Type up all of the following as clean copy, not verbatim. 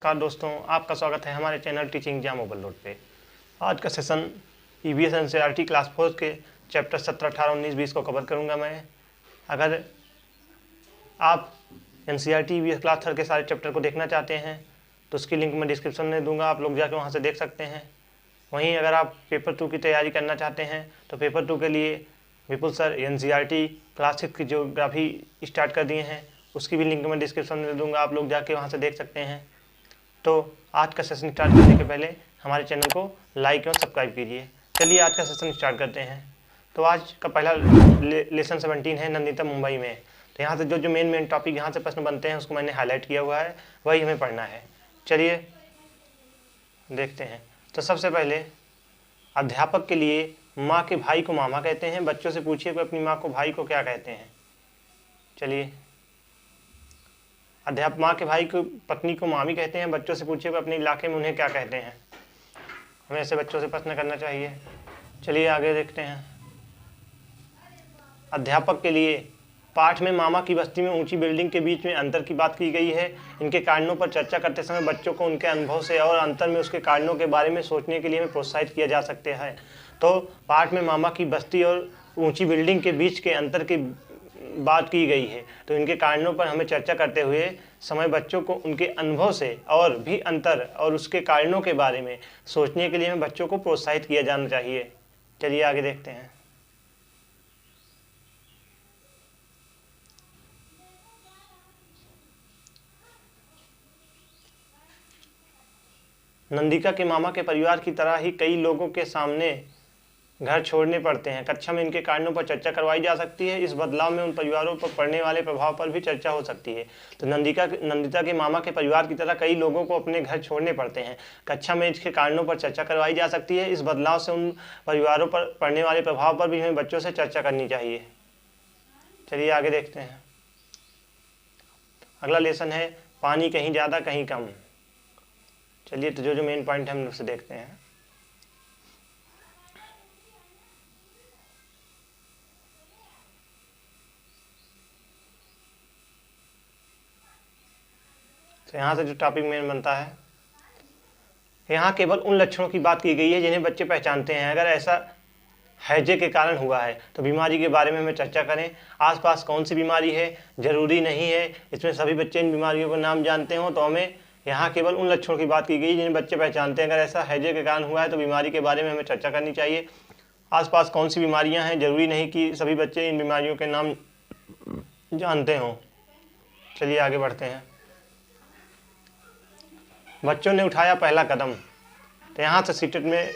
नमस्कार दोस्तों, आपका स्वागत है हमारे चैनल टीचिंग एग्जाम ओवरलोड पे। आज का सेशन ईवीएस एनसीईआरटी क्लास 4 के चैप्टर 17, 18, 19, 20 को कवर करूंगा मैं। अगर आप एनसीईआरटी ईवीएस क्लास 3 के सारे चैप्टर को देखना चाहते हैं तो उसकी लिंक मैं डिस्क्रिप्शन में दूंगा, आप लोग जाकर वहाँ से देख सकते हैं। वहीं अगर आप पेपर 2 की तैयारी करना चाहते हैं तो पेपर 2 के लिए विपुल सर एनसीईआरटी क्लास 6 की ज्योग्राफी स्टार्ट कर दिए हैं, उसकी भी लिंक मैं डिस्क्रिप्शन में दूंगा, आप लोग जाके वहाँ से देख सकते हैं। तो आज का सेशन स्टार्ट करने के पहले हमारे चैनल को लाइक एवं सब्सक्राइब कीजिए। चलिए आज का सेशन स्टार्ट करते हैं। तो आज का पहला लेसन 17 है नंदिता मुंबई में। तो यहाँ से जो मेन टॉपिक यहाँ से प्रश्न बनते हैं उसको मैंने हाईलाइट किया हुआ है, वही हमें पढ़ना है। चलिए देखते हैं। तो सबसे पहले अध्यापक के लिए माँ के भाई को मामा कहते हैं। बच्चों से पूछिए कि अपनी माँ को भाई को क्या कहते हैं। चलिए, अध्यापक माँ के भाई को पत्नी को मामी कहते हैं। बच्चों से पूछिए कि अपने इलाके में उन्हें क्या कहते हैं। हमें ऐसे बच्चों से प्रश्न करना चाहिए। चलिए आगे देखते हैं। अध्यापक के लिए पाठ में मामा की बस्ती में ऊंची बिल्डिंग के बीच में अंतर की बात की गई है। इनके कारणों पर चर्चा करते समय बच्चों को उनके अनुभव से और अंतर में उसके कारणों के बारे में सोचने के लिए हमें प्रोत्साहित किया जा सकता है। तो पाठ में मामा की बस्ती और ऊंची बिल्डिंग के बीच के अंतर की बात की गई है, तो इनके कारणों पर हमें चर्चा करते हुए समय बच्चों को उनके अनुभव से और भी अंतर और उसके कारणों के बारे में सोचने के लिए हमें बच्चों को प्रोत्साहित किया जाना चाहिए। चलिए आगे देखते हैं। नंदिका के मामा के परिवार की तरह ही कई लोगों के सामने घर छोड़ने पड़ते हैं। कक्षा में इनके कारणों पर चर्चा करवाई जा सकती है। इस बदलाव में उन परिवारों पर पड़ने वाले प्रभाव पर भी चर्चा हो सकती है। तो नंदिता के मामा के परिवार की तरह कई लोगों को अपने घर छोड़ने पड़ते हैं। कक्षा में इसके कारणों पर चर्चा करवाई जा सकती है। इस बदलाव से उन परिवारों पर पड़ने वाले प्रभाव पर भी हमें बच्चों से चर्चा करनी चाहिए। चलिए आगे देखते हैं। अगला लेसन है पानी कहीं ज़्यादा कहीं कम। चलिए, तो जो मेन पॉइंट है हम उसे देखते हैं। तो यहाँ से जो टॉपिक मेन बनता है, यहाँ केवल उन लक्षणों की बात की गई है जिन्हें बच्चे पहचानते हैं। अगर ऐसा हैजे के कारण हुआ है तो बीमारी के बारे में हमें चर्चा करें। आसपास कौन सी बीमारी है, जरूरी नहीं है इसमें सभी बच्चे इन बीमारियों को नाम जानते हों। तो हमें यहाँ केवल उन लक्षणों की बात की गई जिन्हें बच्चे पहचानते हैं। अगर ऐसा हैजे के कारण हुआ है तो बीमारी के बारे में हमें चर्चा करनी चाहिए। आसपास कौन सी बीमारियाँ हैं, जरूरी नहीं कि सभी बच्चे इन बीमारियों के नाम जानते हों। चलिए आगे बढ़ते हैं। बच्चों ने उठाया पहला कदम। तो यहाँ से सीटेट में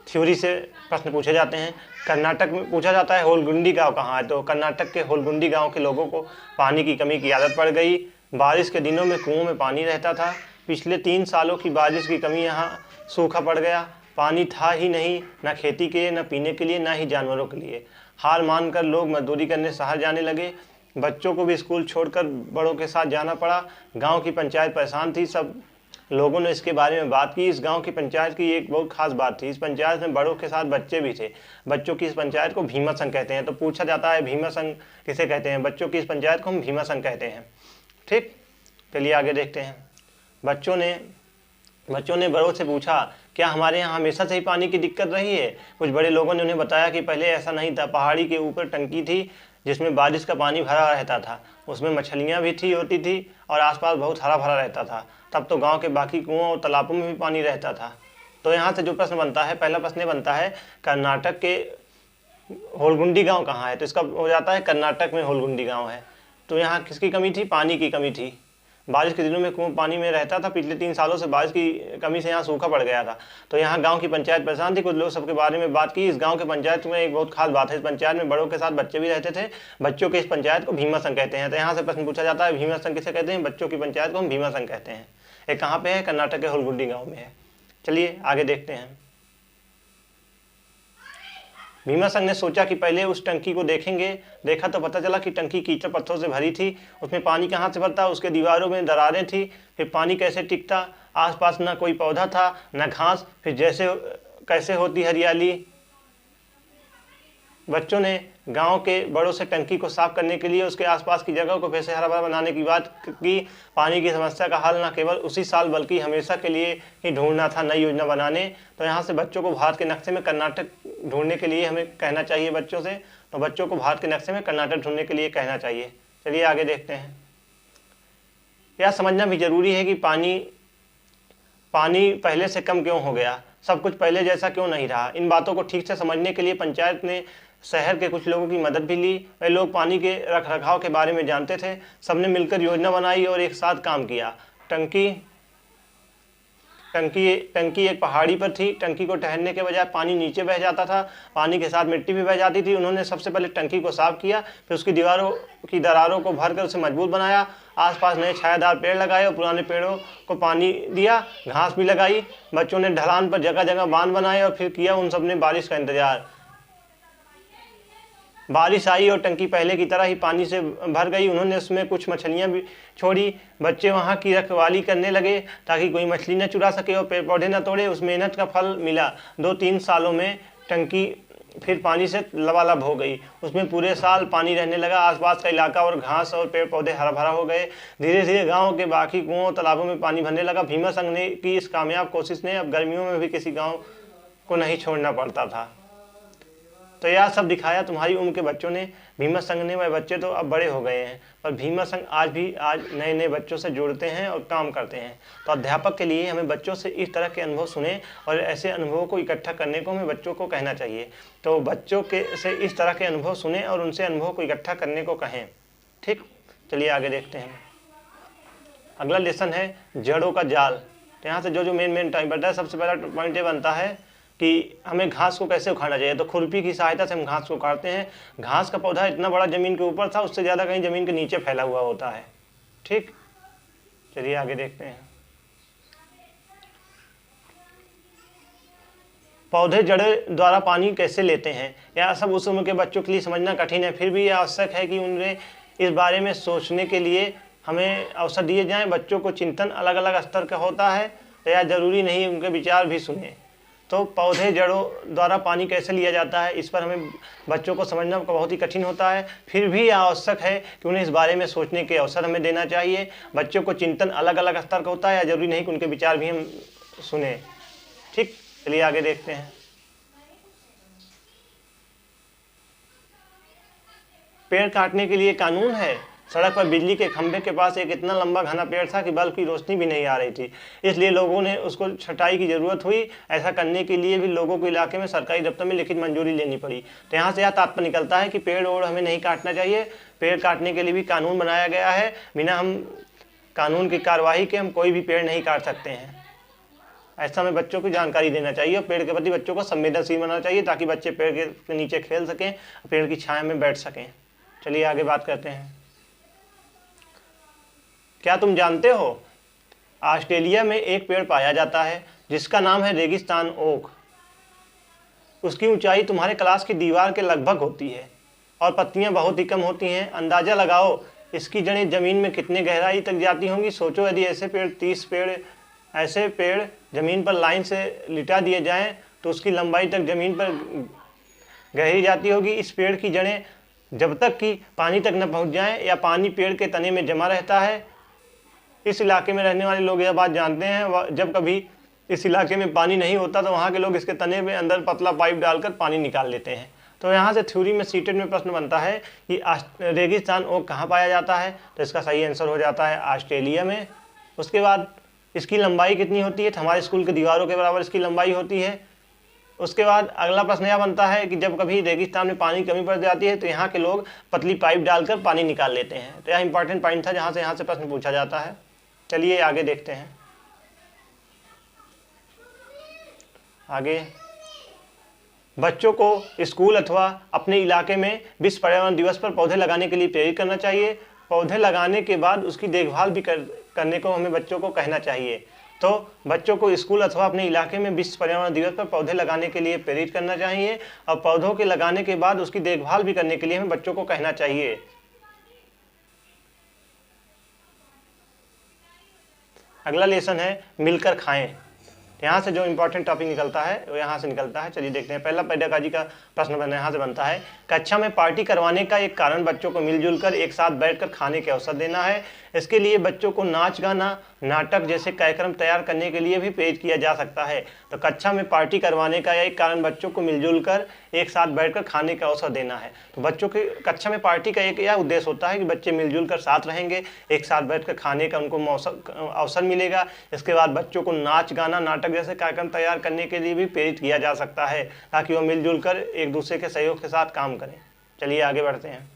थ्योरी से प्रश्न पूछे जाते हैं। कर्नाटक में पूछा जाता है होलगुंडी गांव कहाँ है। तो कर्नाटक के होलगुंडी गांव के लोगों को पानी की कमी की आदत पड़ गई। बारिश के दिनों में कुओं में पानी रहता था। पिछले 3 सालों की बारिश की कमी यहाँ सूखा पड़ गया। पानी था ही नहीं, न खेती के लिए, न पीने के लिए, न ही जानवरों के लिए। हार मानकर लोग मजदूरी करने शहर जाने लगे। बच्चों को भी स्कूल छोड़कर बड़ों के साथ जाना पड़ा। गाँव की पंचायत परेशान थी। सब लोगों ने इसके बारे में बात की। इस गांव की पंचायत की एक बहुत खास बात थी, इस पंचायत में बड़ों के साथ बच्चे भी थे। बच्चों की इस पंचायत को भीमा संघ कहते हैं। तो पूछा जाता है भीमा संघ किसे कहते हैं। बच्चों की इस पंचायत को हम भीमा संघ कहते हैं। ठीक, चलिए आगे देखते हैं। बच्चों ने बड़ों से पूछा, क्या हमारे यहाँ हमेशा से ही पानी की दिक्कत रही है। कुछ बड़े लोगों ने उन्हें बताया कि पहले ऐसा नहीं था। पहाड़ी के ऊपर टंकी थी जिसमें बारिश का पानी भरा रहता था। उसमें मछलियाँ भी होती थी और आसपास बहुत हरा भरा रहता था। तब तो गांव के बाकी कुओं और तालाबों में भी पानी रहता था। तो यहाँ से जो प्रश्न बनता है, पहला प्रश्न बनता है कर्नाटक के होलगुंडी गांव कहाँ है। तो इसका हो जाता है कर्नाटक में होलगुंडी गांव है। तो यहाँ किसकी कमी थी, पानी की कमी थी। बारिश के दिनों में कुआं पानी में रहता था। पिछले 3 सालों से बारिश की कमी से यहाँ सूखा पड़ गया था। तो यहाँ गांव की पंचायत परेशान थी। कुछ लोग सबके बारे में बात की। इस गांव के पंचायत में एक बहुत खास बात है, इस पंचायत में बड़ों के साथ बच्चे भी रहते थे। बच्चों के इस पंचायत को भीमा संघ कहते हैं। तो यहाँ से प्रश्न पूछा जाता है भीमा संघ किसे कहते हैं। बच्चों की पंचायत को हम भीमा संघ कहते हैं। ये कहाँ पे है, कर्नाटक के होलगुंडी गाँव में है। चलिए आगे देखते हैं। भीमा संघ ने सोचा कि पहले उस टंकी को देखेंगे। देखा तो पता चला कि टंकी कीचड़ पत्थरों से भरी थी। उसमें पानी कहाँ से भरता, उसके दीवारों में दरारें थी। फिर पानी कैसे टिकता, आसपास न कोई पौधा था न घास। फिर कैसे होती हरियाली। बच्चों ने गांव के बड़ों से टंकी को साफ करने के लिए उसके आसपास की जगह को फिर से हरा भरा बनाने की बात की। पानी की समस्या का हल न केवल उसी साल बल्कि हमेशा के लिए ही ढूंढना था, नई योजना बनाने। तो यहाँ से बच्चों को भारत के नक्शे में कर्नाटक ढूंढने के लिए हमें कहना चाहिए बच्चों से। तो बच्चों को भारत के नक्शे में कर्नाटक ढूंढने के लिए कहना चाहिए। चलिए आगे देखते हैं। यह समझना भी जरूरी है कि पानी पहले से कम क्यों हो गया, सब कुछ पहले जैसा क्यों नहीं रहा। इन बातों को ठीक से समझने के लिए पंचायत ने शहर के कुछ लोगों की मदद भी ली। वे लोग पानी के रखरखाव के बारे में जानते थे। सबने मिलकर योजना बनाई और एक साथ काम किया। टंकी एक पहाड़ी पर थी। टंकी को ठहरने के बजाय पानी नीचे बह जाता था, पानी के साथ मिट्टी भी बह जाती थी। उन्होंने सबसे पहले टंकी को साफ किया, फिर उसकी दीवारों की दरारों को भरकर उसे मजबूत बनाया। आसपास नए छायादार पेड़ लगाए और पुराने पेड़ों को पानी दिया, घास भी लगाई। बच्चों ने ढलान पर जगह जगह बांध बनाए और फिर किया उन सब ने बारिश का इंतजार। बारिश आई और टंकी पहले की तरह ही पानी से भर गई। उन्होंने उसमें कुछ मछलियां भी छोड़ी। बच्चे वहां की रखवाली करने लगे ताकि कोई मछली न चुरा सके और पेड़ पौधे न तोड़े। उस मेहनत का फल मिला। 2-3 सालों में टंकी फिर पानी से लबालब हो गई। उसमें पूरे साल पानी रहने लगा। आसपास का इलाका और घास और पेड़ पौधे हरा भरा हो गए। धीरे धीरे गांव के बाकी कुओं और तालाबों में पानी भरने लगा। भीमा संघ ने की इस कामयाब कोशिश ने अब गर्मियों में भी किसी गाँव को नहीं छोड़ना पड़ता था। तो यह सब दिखाया तुम्हारी उम्र के बच्चों ने। भीमा संघ ने, वह बच्चे तो अब बड़े हो गए हैं, पर भीमा संघ आज नए नए बच्चों से जुड़ते हैं और काम करते हैं। तो अध्यापक के लिए हमें बच्चों से इस तरह के अनुभव सुने और ऐसे अनुभवों को इकट्ठा करने को हमें बच्चों को कहना चाहिए। तो बच्चों से इस तरह के अनुभव सुने और उनसे अनुभव को इकट्ठा करने को कहें। ठीक, चलिए आगे देखते हैं। अगला लेसन है जड़ों का जाल। तो यहाँ से जो मेन टाइम बनता है, सबसे पहला पॉइंट ये बनता है कि हमें घास को कैसे उखाड़ना चाहिए। तो खुरपी की सहायता से हम घास को उखाड़ते हैं। घास का पौधा इतना बड़ा जमीन के ऊपर था, उससे ज़्यादा कहीं जमीन के नीचे फैला हुआ होता है। ठीक, चलिए आगे देखते हैं। पौधे जड़ों द्वारा पानी कैसे लेते हैं, यह सब उस उम्र के बच्चों के लिए समझना कठिन है। फिर भी यह आवश्यक है कि उन्हें इस बारे में सोचने के लिए हमें अवसर दिए जाएं। बच्चों को चिंतन अलग अलग स्तर का होता है, तो यह जरूरी नहीं उनके विचार भी सुने। तो पौधे जड़ों द्वारा पानी कैसे लिया जाता है, इस पर हमें बच्चों को समझना बहुत ही कठिन होता है। फिर भी यह आवश्यक है कि उन्हें इस बारे में सोचने के अवसर हमें देना चाहिए। बच्चों को चिंतन अलग अलग स्तर का होता है, या जरूरी नहीं कि उनके विचार भी हम सुने। ठीक, चलिए आगे देखते हैं। पेड़ काटने के लिए कानून है। सड़क पर बिजली के खंभे के पास एक इतना लंबा घना पेड़ था कि बल्ब की रोशनी भी नहीं आ रही थी, इसलिए लोगों ने उसको छटाई की जरूरत हुई। ऐसा करने के लिए भी लोगों को इलाके में सरकारी दफ्तर में लिखित मंजूरी लेनी पड़ी। तो यहाँ से यह तात्पर्य निकलता है कि पेड़ और हमें नहीं काटना चाहिए। पेड़ काटने के लिए भी कानून बनाया गया है। बिना हम कानून की कार्यवाही के हम कोई भी पेड़ नहीं काट सकते हैं। ऐसा हमें बच्चों को जानकारी देना चाहिए और पेड़ के प्रति बच्चों को संवेदनशील बनाना चाहिए, ताकि बच्चे पेड़ के नीचे खेल सकें, पेड़ की छाया में बैठ सकें। चलिए आगे बात करते हैं। क्या तुम जानते हो, ऑस्ट्रेलिया में एक पेड़ पाया जाता है जिसका नाम है रेगिस्तान ओक। उसकी ऊंचाई तुम्हारे क्लास की दीवार के लगभग होती है और पत्तियां बहुत ही कम होती हैं। अंदाजा लगाओ इसकी जड़ें जमीन में कितने गहराई तक जाती होंगी। सोचो, यदि ऐसे पेड़ जमीन पर लाइन से लिटा दिए जाएं तो उसकी लंबाई तक जमीन पर गहरी जाती होगी। इस पेड़ की जड़ें जब तक कि पानी तक न पहुंच जाएं या पानी पेड़ के तने में जमा रहता है। इस इलाके में रहने वाले लोग यह बात जानते हैं। जब कभी इस इलाके में पानी नहीं होता तो वहाँ के लोग इसके तने में अंदर पतला पाइप डालकर पानी निकाल लेते हैं। तो यहाँ से थ्योरी में सीटेट में प्रश्न बनता है कि रेगिस्तान ओक कहाँ पाया जाता है। तो इसका सही आंसर हो जाता है ऑस्ट्रेलिया में। उसके बाद इसकी लंबाई कितनी होती है, तो हमारे स्कूल की दीवारों के बराबर इसकी लंबाई होती है। उसके बाद अगला प्रश्न यह बनता है कि जब कभी रेगिस्तान में पानी की कमी पड़ जाती है तो यहाँ के लोग पतली पाइप डालकर पानी निकाल लेते हैं। तो यह इंपॉर्टेंट पॉइंट था जहाँ से प्रश्न पूछा जाता है। चलिए आगे देखते हैं। आगे बच्चों को स्कूल अथवा अपने इलाके में विश्व पर्यावरण दिवस पर पौधे लगाने के लिए प्रेरित करना चाहिए। पौधे लगाने के बाद उसकी देखभाल भी करने को हमें बच्चों को कहना चाहिए। तो बच्चों को स्कूल अथवा अपने इलाके में विश्व पर्यावरण दिवस पर पौधे लगाने के लिए प्रेरित करना चाहिए और पौधों के लगाने के बाद उसकी देखभाल भी करने के लिए हमें बच्चों को कहना चाहिए। अगला लेसन है मिलकर खाएं। यहाँ से जो इंपॉर्टेंट टॉपिक निकलता है वो यहाँ से निकलता है। चलिए देखते हैं। पहला पेडागॉजी का प्रश्न यहाँ से बनता है, कक्षा में पार्टी करवाने का एक कारण बच्चों को मिलजुल कर एक साथ बैठकर खाने के अवसर देना है। इसके लिए बच्चों को नाच गाना नाटक जैसे कार्यक्रम तैयार करने के लिए भी प्रेरित किया जा सकता है। तो कक्षा में पार्टी करवाने का एक कारण बच्चों को मिलजुल कर एक साथ बैठकर खाने का अवसर देना है। तो बच्चों की कक्षा में पार्टी का एक यह उद्देश्य होता है कि बच्चे मिलजुल कर साथ रहेंगे, एक साथ बैठकर खाने का उनको अवसर मिलेगा। इसके बाद बच्चों को नाच गाना नाटक जैसे कार्यक्रम तैयार करने के लिए भी प्रेरित किया जा सकता है, ताकि वो मिलजुल कर एक दूसरे के सहयोग के साथ काम करें। चलिए आगे बढ़ते हैं।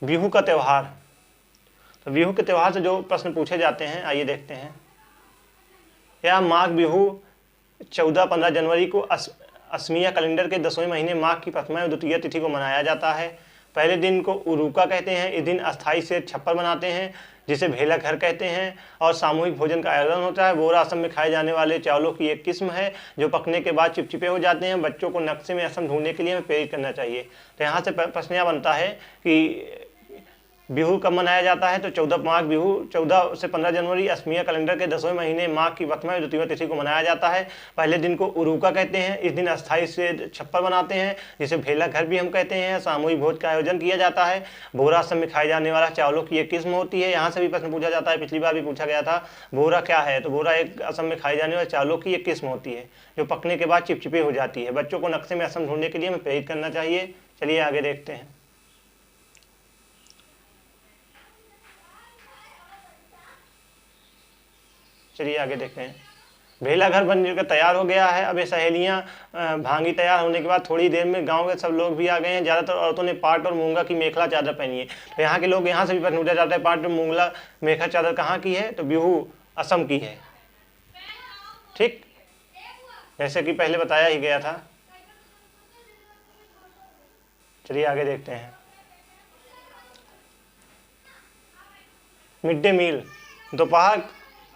बिहू का त्यौहार। तो बिहू के त्यौहार से जो प्रश्न पूछे जाते हैं आइए देखते हैं। यह माघ बिहू 14-15 जनवरी को असमिया कैलेंडर के 10वें महीने माघ की प्रथमा और द्वितीय तिथि को मनाया जाता है। पहले दिन को उरुका कहते हैं। इस दिन अस्थाई से छप्पर बनाते हैं जिसे भेला घर कहते हैं और सामूहिक भोजन का आयोजन होता है। बोरा असम में खाए जाने वाले चावलों की एक किस्म है जो पकने के बाद चिपचिपे हो जाते हैं। बच्चों को नक्शे में असम ढूंढने के लिए हमें प्रेरित करना चाहिए। तो यहाँ से प्रश्न यह बनता है कि बिहू कब मनाया जाता है। तो 14 माघ बिहू 14 से 15 जनवरी असमिया कैलेंडर के 10वें महीने माघ की प्रथमा और द्वितीय तिथि को मनाया जाता है। पहले दिन को उरुका कहते हैं। इस दिन अस्थाई से छप्पर बनाते हैं जिसे भेला घर भी हम कहते हैं। सामूहिक भोज का आयोजन किया जाता है। बोरा असम में खाए जाने वाला चावलों की एक किस्म होती है। यहाँ से भी प्रश्न पूछा जाता है, पिछली बार भी पूछा गया था। बोरा क्या है। तो बोरा एक असम में खाए जाने वाले चावलों की एक किस्म होती है जो पकने के बाद चिपचिपी हो जाती है। बच्चों को नक्शे में असम ढूंढने के लिए हमें प्रेरित करना चाहिए। चलिए आगे देखते हैं। चलिए आगे देखते हैं। भेला घर बनकर तैयार हो गया है। अब ये सहेलियां भांगी तैयार होने के बाद थोड़ी देर में गांव के सब लोग भी आ गए हैं। ज़्यादातर औरतों ने पाट और मूंगा की मेखला चादर पहनी है। तो यहाँ के लोग यहाँ से भी प्रश्न पूछा जाता है, पाट और मूंगला मेखला चादर कहाँ की है। तो बिहू असम की है। ठीक, जैसे कि पहले बताया ही गया था। चलिए आगे देखते हैं। Midday meal. दोपहर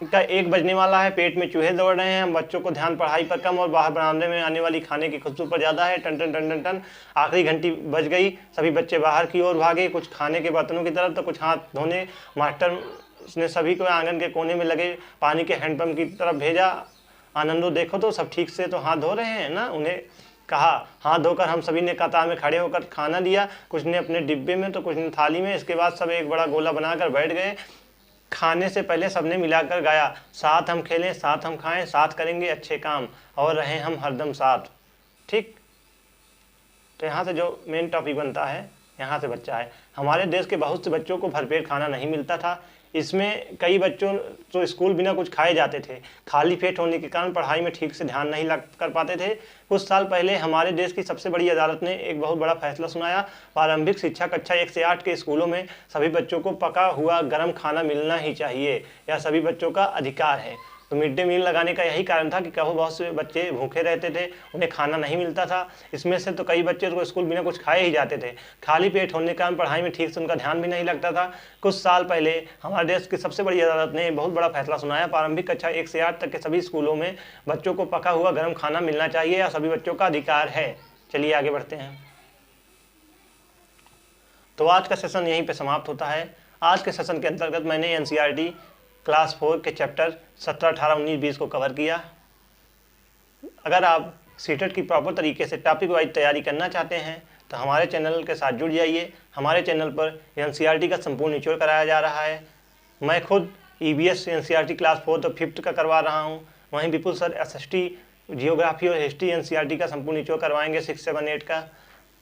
का 1 बजने वाला है। पेट में चूहे दौड़ रहे हैं। बच्चों को ध्यान पढ़ाई पर कम और बाहर बरामदे में आने वाली खाने की खुशबू पर ज़्यादा है। टन टन टन टन टन आखिरी घंटी बज गई। सभी बच्चे बाहर की ओर भागे, कुछ खाने के बर्तनों की तरफ तो कुछ हाथ धोने। मास्टर ने सभी को आंगन के कोने में लगे पानी के हैंडपंप की तरफ भेजा। आनंदो देखो तो सब ठीक से तो हाथ धो रहे हैं ना। उन्हें कहा हाथ धोकर। हम सभी ने कतार में खड़े होकर खाना दिया। कुछ ने अपने डिब्बे में तो कुछ ने थाली में। इसके बाद सब एक बड़ा गोला बनाकर बैठ गए। खाने से पहले सबने मिलाकर गाया, साथ हम खेलें, साथ हम खाएं, साथ करेंगे अच्छे काम और रहें हम हरदम साथ। ठीक, तो यहाँ से जो मेन टॉपिक बनता है यहाँ से बच्चा है। हमारे देश के बहुत से बच्चों को भरपेट खाना नहीं मिलता था। इसमें कई बच्चों तो स्कूल बिना कुछ खाए जाते थे। खाली पेट होने के कारण पढ़ाई में ठीक से ध्यान नहीं लग कर पाते थे। कुछ साल पहले हमारे देश की सबसे बड़ी अदालत ने एक बहुत बड़ा फैसला सुनाया। प्रारंभिक शिक्षा कक्षा 1 से 8 के स्कूलों में सभी बच्चों को पका हुआ गर्म खाना मिलना ही चाहिए। यह सभी बच्चों का अधिकार है। तो मिड डे मील लगाने का यही कारण था कि कहो बहुत से बच्चे भूखे रहते थे, उन्हें खाना नहीं मिलता था। इसमें से तो कई बच्चे तो स्कूल बिना कुछ खाए ही जाते थे। खाली पेट होने के कारण पढ़ाई में ठीक से उनका ध्यान भी नहीं लगता था। कुछ साल पहले हमारे देश की सबसे बड़ी अदालत ने बहुत बड़ा फैसला सुनाया। प्रारंभिक कक्षा 1 से 8 तक के सभी स्कूलों में बच्चों को पका हुआ गर्म खाना मिलना चाहिए। या सभी बच्चों का अधिकार है। चलिए आगे बढ़ते हैं। तो आज का सेशन यहीं पर समाप्त होता है। आज के सेशन के अंतर्गत मैंने NCERT क्लास 4 के चैप्टर 17, 18, 19, 20 को कवर किया। अगर आप सीटेट की प्रॉपर तरीके से टॉपिक वाइज तैयारी करना चाहते हैं तो हमारे चैनल के साथ जुड़ जाइए। हमारे चैनल पर NCERT का संपूर्ण निचोड़ कराया जा रहा है। मैं खुद EVS NCERT क्लास 4 तो 5th का करवा रहा हूँ। वहीं विपुल सर SST जियोग्राफी और हिस्ट्री NCERT का संपूर्ण निचोड़ करवाएंगे 6, 7, 8 का।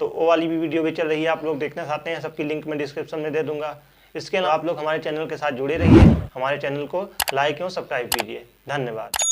तो वो वाली भी वीडियो भी चल रही है। आप लोग देखना चाहते हैं, सबकी लिंक मैं डिस्क्रिप्शन में दे दूंगा। इसके अलावा आप लोग हमारे चैनल के साथ जुड़े रहिए। हमारे चैनल को लाइक एवं सब्सक्राइब कीजिए। धन्यवाद।